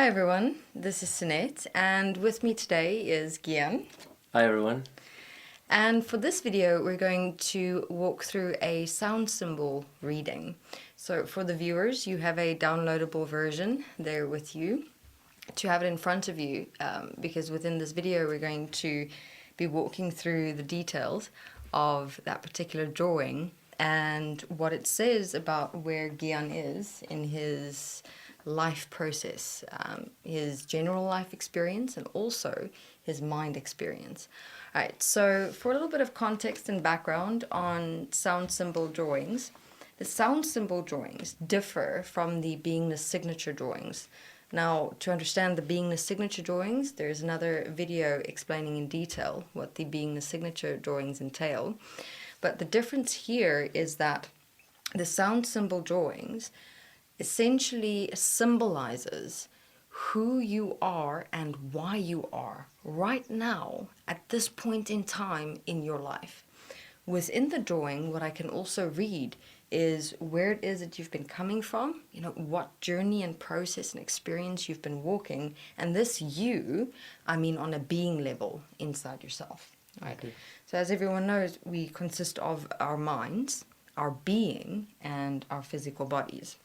Hi everyone, this is Sunette, and with me today is Gian. Hi everyone. And for this video, we're going to walk through a sound symbol reading. So for the viewers, you have a downloadable version there with you to have it in front of you, because within this video, we're going to be walking through the details of that particular drawing and what it says about where Gian is in his life process, his general life experience, and also his mind experience. All right, so for a little bit of context and background on sound symbol drawings, the sound symbol drawings differ from the beingness signature drawings. Now, to understand the beingness signature drawings, there's another video explaining in detail what the beingness signature drawings entail. But the difference here is that the sound symbol drawings essentially symbolizes who you are and why you are right now at this point in time in your life. Within the drawing, what I can also read is where it is that you've been coming from, what journey and process and experience you've been walking, and this you, I mean on a being level inside yourself, right? Okay. So as everyone knows, we consist of our minds, our being, and our physical bodies.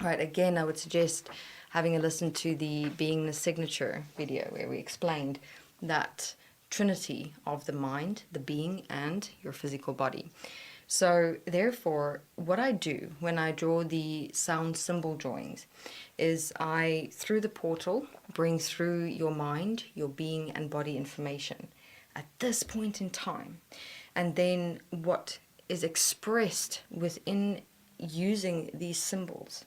Right, again, I would suggest having a listen to the beingness signature video where we explained that trinity of the mind, the being, and your physical body. So therefore, what I do when I draw the sound symbol drawings is I, through the portal, bring through your mind, your being and body information at this point in time. And then what is expressed within using these symbols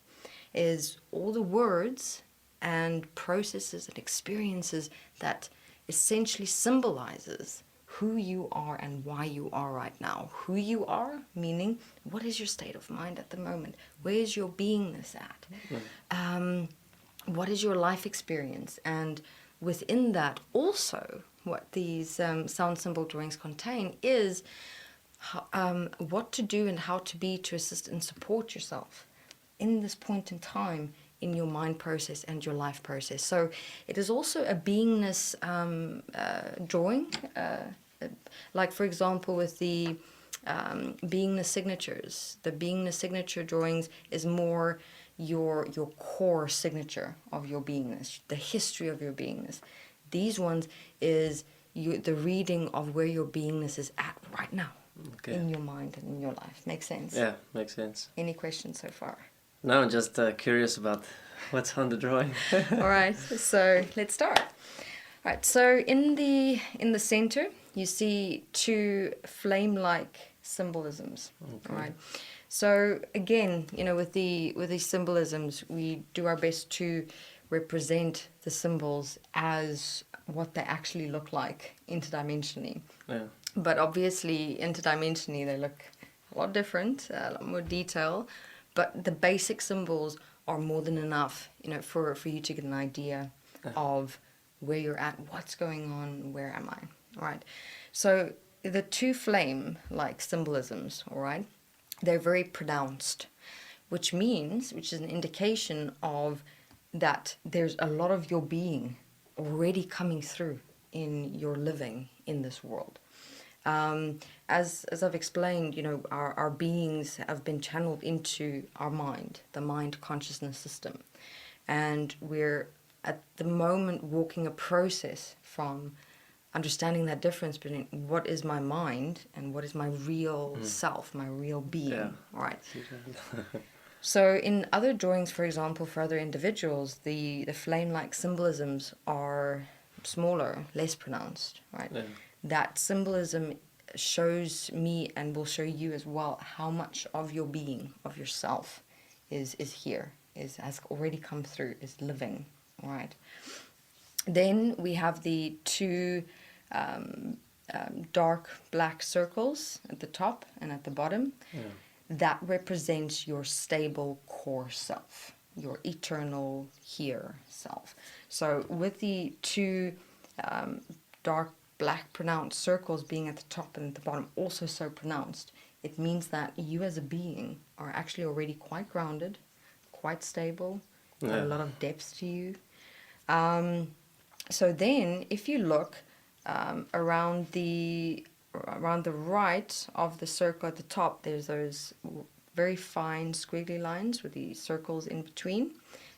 is all the words and processes and experiences that essentially symbolizes who you are and why you are right now. Who you are, meaning what is your state of mind at the moment? Where is your beingness at? What is your life experience? And within that also, what these sound symbol drawings contain is what to do and how to be to assist and support yourself in this point in time in your mind process and your life process. So it is also a beingness drawing, like for example with the beingness signatures. The beingness signature drawings is more your core signature of your beingness, the history of your beingness. These ones is the reading of where your beingness is at right now. Okay. In your mind and in your life. Makes sense? Yeah, makes sense. Any questions so far? No, I'm just curious about what's on the drawing. All right, so let's start. All right, so in the center, you see two flame-like symbolisms. Okay. All right. So again, with these symbolisms, we do our best to represent the symbols as what they actually look like interdimensionally. Yeah. But obviously, interdimensionally, they look a lot different, a lot more detail. But the basic symbols are more than enough, for you to get an idea of where you're at, what's going on, where am I, all right? So the two flame-like symbolisms, all right, they're very pronounced, which is an indication of that there's a lot of your being already coming through in your living in this world. As I've explained, our beings have been channeled into our mind, the mind consciousness system. And we're at the moment walking a process from understanding that difference between what is my mind and what is my real self, my real being. Yeah. Right. So in other drawings, for example, for other individuals, the flame-like symbolisms are smaller, less pronounced, right? Yeah. That symbolism shows me and will show you as well how much of your being, of yourself, is here, has already come through, is living, all right? Then we have the two dark black circles at the top and at the bottom. Yeah. That represents your stable core self, your eternal here self. So with the two dark black pronounced circles being at the top and at the bottom also so pronounced, it means that you as a being are actually already quite grounded, quite stable, a lot of depth to you. So then, if you look around the right of the circle at the top, there's those very fine squiggly lines with the circles in between,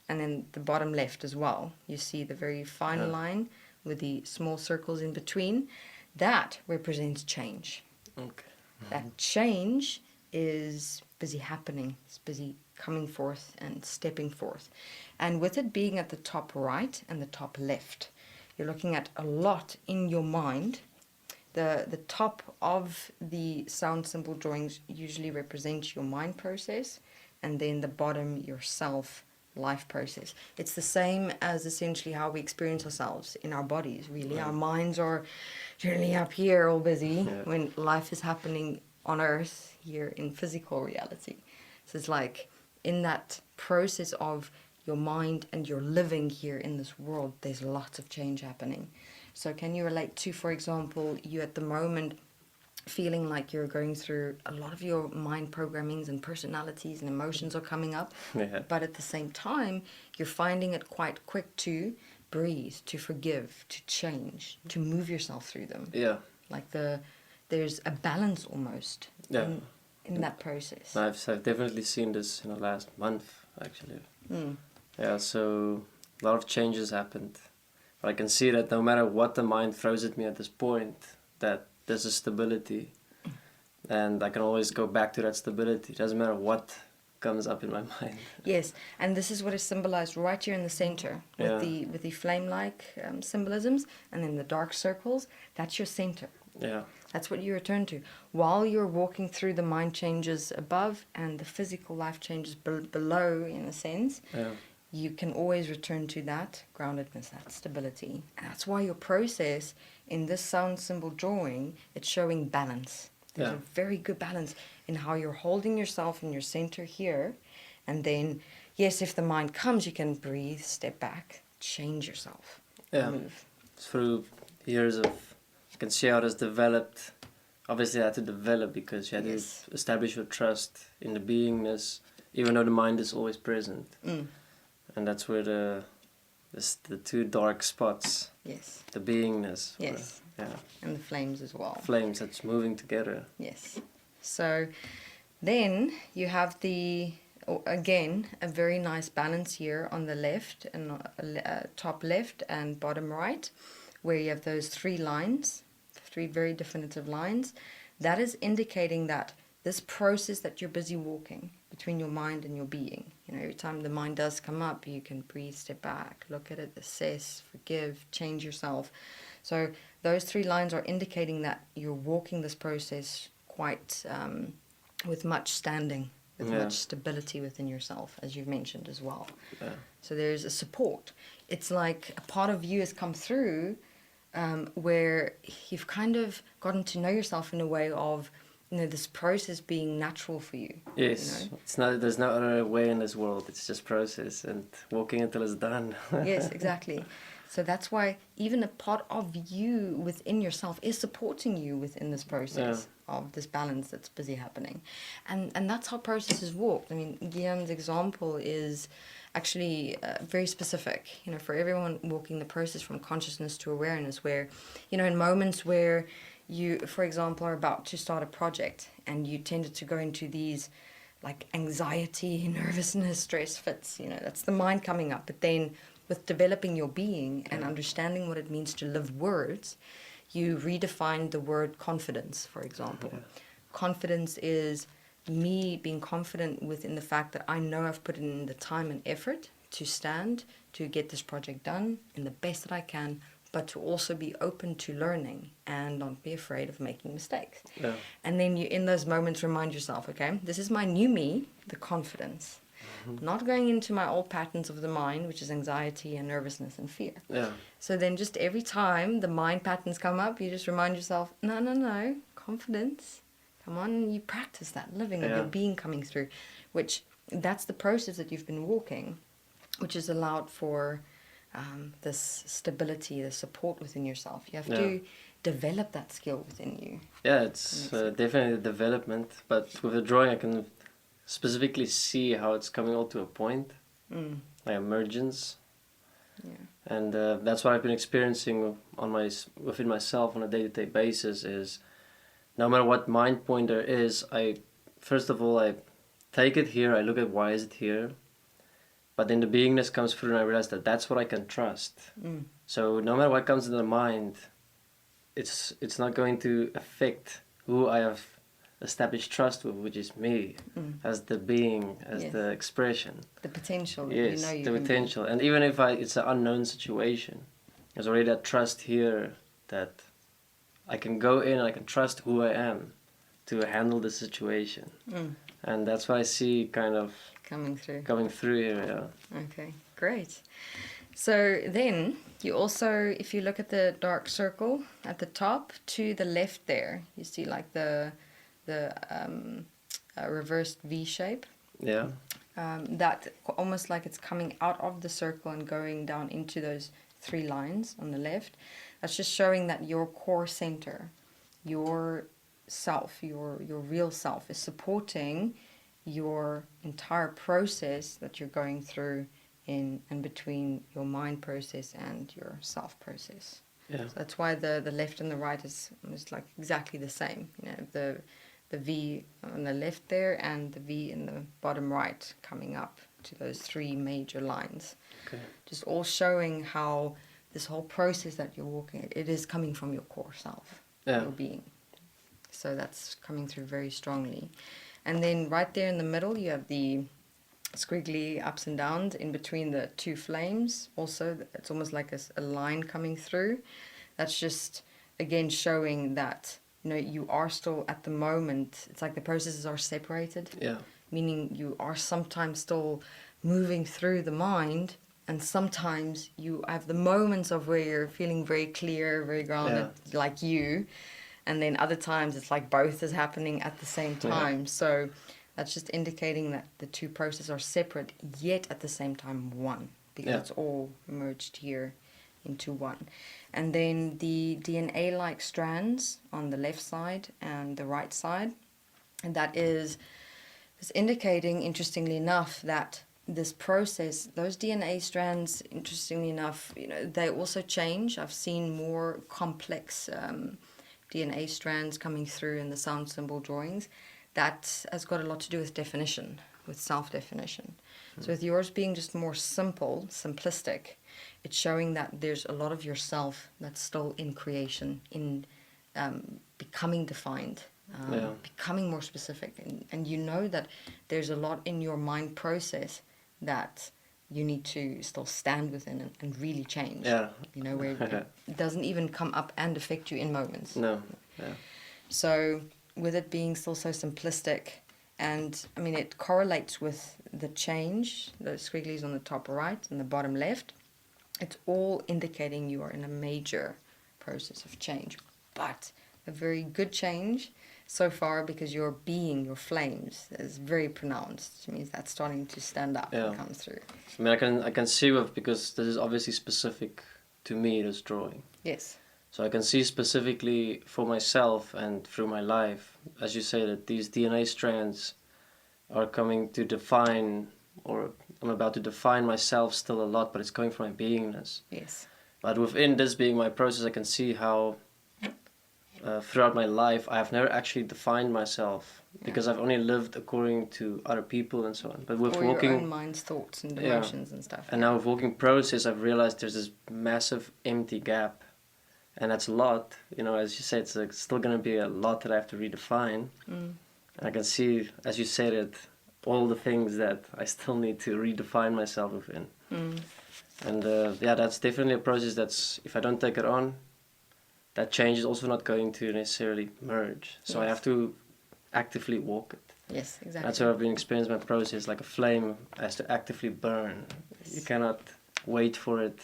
and then the bottom left as well. You see the very fine line with the small circles in between. That represents change. Okay. That change is busy happening. It's busy coming forth and stepping forth. And with it being at the top right and the top left, you're looking at a lot in your mind. The top of the sound symbol drawings usually represents your mind process, and then the bottom your self life process. It's the same as essentially how we experience ourselves in our bodies, really. Our minds are generally up here all busy when life is happening on earth here in physical reality. So it's like in that process of your mind and your living here in this world, there's lots of change happening. So can you relate to, for example, you at the moment feeling like you're going through a lot of your mind programmings and personalities and emotions are coming up, but at the same time, you're finding it quite quick to breathe, to forgive, to change, to move yourself through them. Yeah. Like there's a balance almost in that process. I've definitely seen this in the last month, actually. Mm. Yeah, so a lot of changes happened. But I can see that no matter what the mind throws at me at this point, that there's a stability. And I can always go back to that stability. It doesn't matter what comes up in my mind. Yes, and this is what is symbolized right here in the center with the flame-like symbolisms, and then the dark circles. That's your center. Yeah. That's what you return to. While you're walking through the mind changes above and the physical life changes below, in a sense, you can always return to that groundedness, that stability. And that's why your process in this sound symbol drawing, it's showing balance. There's a very good balance in how you're holding yourself in your center here. And then, yes, if the mind comes, you can breathe, step back, change yourself, move. Through years of, you can see how it has developed. Obviously, I had to develop because you had to establish your trust in the beingness, even though the mind is always present. Mm. And that's where the two dark spots. Yes. The beingness. Yes. Yeah. And the flames as well. Flames that's moving together. Yes. So then you have again, a very nice balance here on the left and top left and bottom right, where you have those three lines, three very definitive lines. That is indicating that this process that you're busy walking between your mind and your being. You know, every time the mind does come up, you can breathe, step back, look at it, assess, forgive, change yourself. So those three lines are indicating that you're walking this process quite with much standing, with much stability within yourself, as you've mentioned as well. Yeah. So there's a support. It's like a part of you has come through where you've kind of gotten to know yourself in a way of, you know, this process being natural for you. Yes, you know? It's not. There's no other way in this world. It's just process and walking until it's done. Yes, exactly. So that's why even a part of you within yourself is supporting you within this process of this balance that's busy happening. And that's how processes walk. I mean, Gian's example is actually very specific, you know, for everyone walking the process from consciousness to awareness, where, you know, in moments where you, for example, are about to start a project and you tended to go into these like anxiety, nervousness, stress fits, you know, that's the mind coming up. But then with developing your being and understanding what it means to live words, you redefine the word confidence, for example. Yeah. Confidence is me being confident within the fact that I know I've put in the time and effort to stand, to get this project done in the best that I can, but to also be open to learning and not be afraid of making mistakes. Yeah. And then you, in those moments, remind yourself, okay, this is my new me, the confidence. Not going into my old patterns of the mind, which is anxiety and nervousness and fear. Yeah. So then just every time the mind patterns come up, you just remind yourself, no, confidence. Come on, you practice that living of your being coming through, which that's the process that you've been walking, which has allowed for this stability, the support within yourself. You have to develop that skill within you. Yeah, it's definitely a development, but with the drawing I can specifically see how it's coming all to a point, like emergence. Yeah. And that's what I've been experiencing within myself on a day-to-day basis. Is no matter what mind point there is, first of all I take it here. I look at why is it here, but then the beingness comes through, and I realize that that's what I can trust. So no matter what comes in the mind, it's not going to affect who I have established trust with, which is me, as the being, as the expression. The potential. Yes, You know you the can potential. And even if it's an unknown situation, there's already that trust here that I can go in and I can trust who I am to handle the situation. And that's what I see kind of coming through here, yeah. Okay, great. So then you also, if you look at the dark circle at the top to the left there, you see like the reversed V shape. Yeah. That almost like it's coming out of the circle and going down into those 3 lines on the left. That's just showing that your core center, your self, your real self is supporting your entire process that you're going through in and between your mind process and your self process. Yeah. So that's why the left and the right is like exactly the same. You know, the V on the left there and the V in the bottom right coming up to those 3 major lines. Okay. Just all showing how this whole process that you're walking, it is coming from your core self, your being. So that's coming through very strongly. And then right there in the middle, you have the squiggly ups and downs in between the 2 flames. Also, it's almost like a line coming through. That's just, again, showing that, you know, you are still at the moment, it's like the processes are separated. Yeah. Meaning you are sometimes still moving through the mind, and sometimes you have the moments of where you're feeling very clear, very grounded, like you. And then other times it's like both is happening at the same time. Yeah. So that's just indicating that the 2 processes are separate, yet at the same time one. Because it's all merged here into one. And then the DNA-like strands on the left side and the right side. And that is indicating, interestingly enough, that this process, those DNA strands, interestingly enough, you know, they also change. I've seen more complex DNA strands coming through in the sound symbol drawings. That has got a lot to do with definition, with self-definition. So with yours being just more simple, simplistic, it's showing that there's a lot of yourself that's still in creation, in becoming defined, becoming more specific. And you know that there's a lot in your mind process that you need to still stand within and really change. Yeah. You know, where it doesn't even come up and affect you in moments. No. Yeah. So with it being still so simplistic, and I mean, it correlates with the change, those squigglies on the top right and the bottom left. It's all indicating you are in a major process of change, but a very good change so far, because your being, your flames, is very pronounced. It means that's starting to stand up and come through. I mean, I can see because this is obviously specific to me, this drawing. Yes. So I can see specifically for myself and through my life, as you say, that these DNA strands are coming to define, or I'm about to define myself still a lot, but it's coming from my beingness. Yes. But within this being my process, I can see how throughout my life I have never actually defined myself, because I've only lived according to other people and so on. But with walking, your own mind's thoughts and emotions and stuff. And now with walking process, I've realized there's this massive empty gap. And that's a lot, you know, as you said, it's still going to be a lot that I have to redefine. And I can see, as you said it, all the things that I still need to redefine myself within. And that's definitely a process that's, if I don't take it on, that change is also not going to necessarily merge. So I have to actively walk it. Yes, exactly. That's how I've been experiencing my process, like a flame has to actively burn. Yes. You cannot wait for it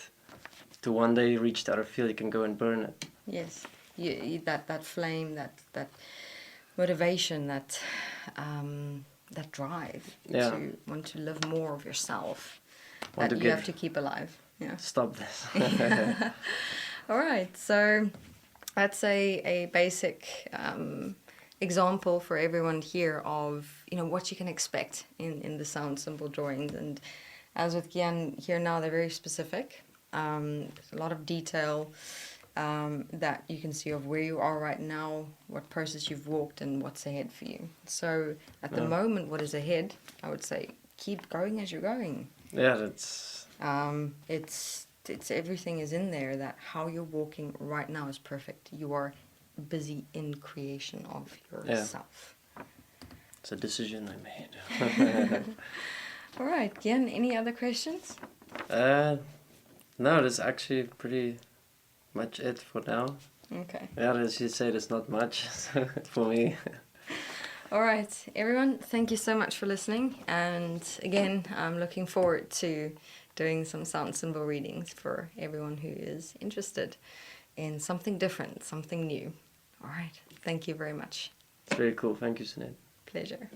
to one day reach the other field. You can go and burn it. Yes, that flame, that motivation, that drive to want to live more of yourself, that you have to keep alive. Yeah. Stop this. All right, so that's a basic example for everyone here of, you know, what you can expect in the sound symbol drawings. And as with Gian here now, they're very specific. a lot of detail that you can see of where you are right now, what process you've walked, and what's ahead for you. So at the moment, what is ahead, I would say keep going as you're going. Yeah, that's... It's everything is in there, that how you're walking right now is perfect. You are busy in creation of yourself. It's a decision I made. All right, Gian, any other questions? No, that's actually pretty much it for now. Okay. Yeah, as you say, there's not much for me. All right, everyone, thank you so much for listening. And again, I'm looking forward to doing some sound symbol readings for everyone who is interested in something different, something new. All right, thank you very much. It's very cool. Thank you, Sunette. Pleasure.